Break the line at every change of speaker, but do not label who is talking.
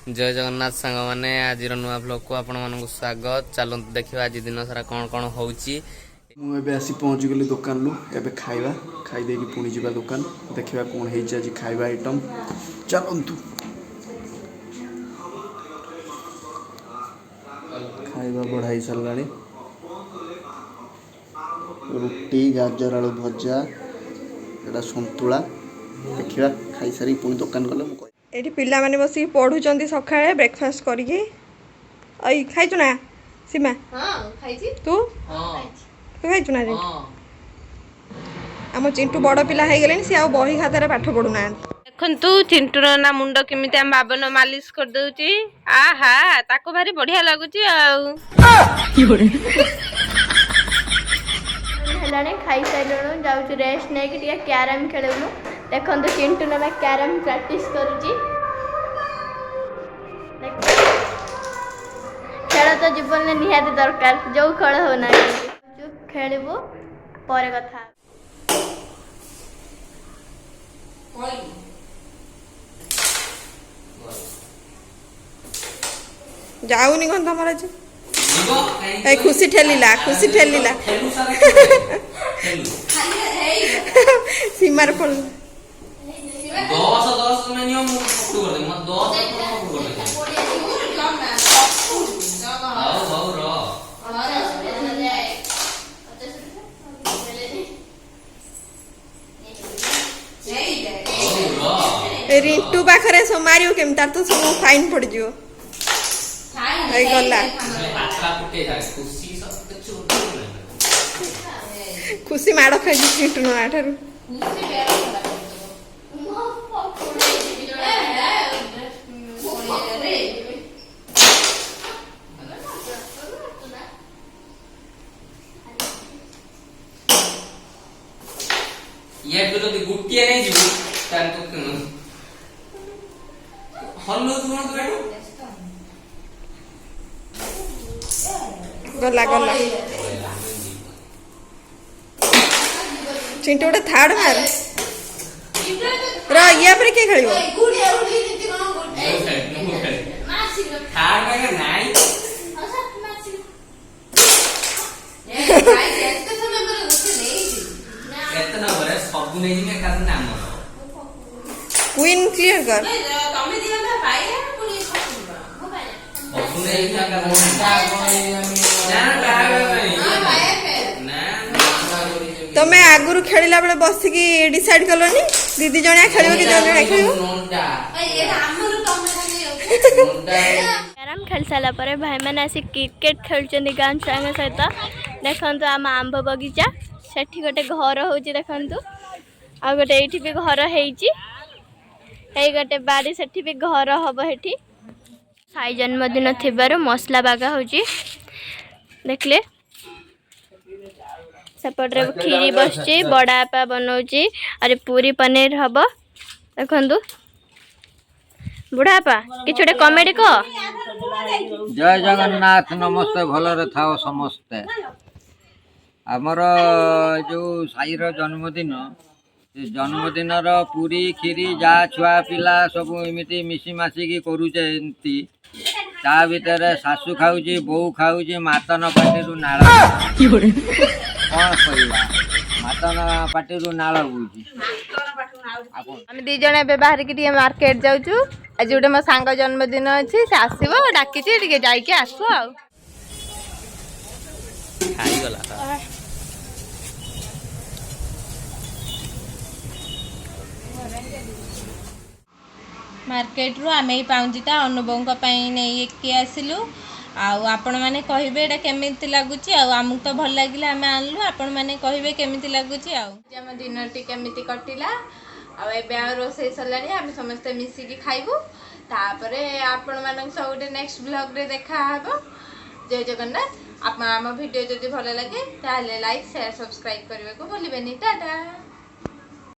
जय जगन्नाथ सांग मैंने आज नुआ ब्लॉग को आपण मानक स्वागत। चलते देखा आज दिन सारा कौन कौन होची।
मुझे आसी पहुँची गली दुकान लु एबे खाइबा खाई दे कि पुणी जावा दुकान देखा कौन है आज खाइबा आइटम। चलतु खाइबा बढ़ाई सारा रुटी गाजर आलू भजा एटा सतुला देखा खाई सारी पुणी दुकान गले
ये पिला माने बस पढ़ुंट सका ब्रेकफास्ट करके खाइचु ना सीमा तू तू खाइचु ना आम चिंटू बड़ पिला हो गले सी आ बही खातार पाठ पढ़ुना
देखु चिंटूर ना मुंड केमी आम बाबन मालिश कर दउची आहा ताको भारी बढ़िया लगुच
खाई सारू जाऊँ रेस्ट नहीं कि क्यारम खेलुनु देखो चिंटू ना क्यारम प्रैक्टिस करुची खेल तो जीवन में निहाती दरकार जो खेल होना खेलबू पर कथा
जाऊनी कौन तुम आज खुशी ठेलीला सीमार पड़
10 में नियम फुट कर दे मत 10 फुट कर दे हाउ रो
रिंटू पाखरे सो मारियो केम तार तो सब फाइन पड़ जियो ए गला खुशी माड़ खाई चिंटू ना ठारू
ये तो गुटिया नहीं जीव तान तो हल्लो तुम तो बैठो
गला गला चिंटू गोटे थार्ड मार या पर के खेलिबो
थार्ड में नहीं एतना बरे सब नहीं में का नाम
क्वीन क्लियर कर
तमे दिया ना पाइया पुनी
सुने इतना का
तमे आगुरु खेलिला बेले बसिकी डिसाइड करलोनी दीदी जणिया खेलिबो कि जणिया खेलिबो
कैरम खेल सारा पर भाई मैंने आसी क्रिकेट खेलुचंदी गान छुआ सहित देखंतु आम आंब बगीचा सेठी गोटे घर होची देखंतु आ गोटे एठी भी घर हेची हे गोटे बाड़ी सेठी भी घर हबो हेठी साई जन्मदिन थिबारु मसला बागा होची देखले सेपटे खीरी बसची बड़ापा बनाऊची अरे पूरी पनीर हब देखंतु बुढ़ापा कि कमेडी को
जय जगन्नाथ नमस्ते भलरे थाओ समस्ते आमर जो साईर जन्मदिन जन्मदिन पूरी खीरी जा छुआ पिला सब एमती मिसी मासिकी करुचे ता भीतर शाशु खाऊची बो खाऊची मातन पाटी नाल कौन कहवा मातन पाटी नाल बोची
आम दी जण ए बाहर की मार्केट जाऊँ आज गोटे मो सांग जन्मदिन अच्छी से आसो डाकी जाइए आसो आ मार्केट रू आम पाउंजिटा अनुभव नहीं आसिलु आपण मैंने कहे एटा केमी लगुच आमको तो भल लगे आम आनलु आपण मैंने कहे केमी लगुच आम दिन टी केमी कटिला आ रोसे सरला आम समस्ते मिसिकी खाइबू तापरे आपण मान सब गोटे नेक्स्ट ब्लॉग रे देखा हबो। जय जगन्नाथ। आप आम वीडियो जदि भल लगे ताले लाइक शेयर सब्सक्राइब करने को भूलिबेनी। टाटा।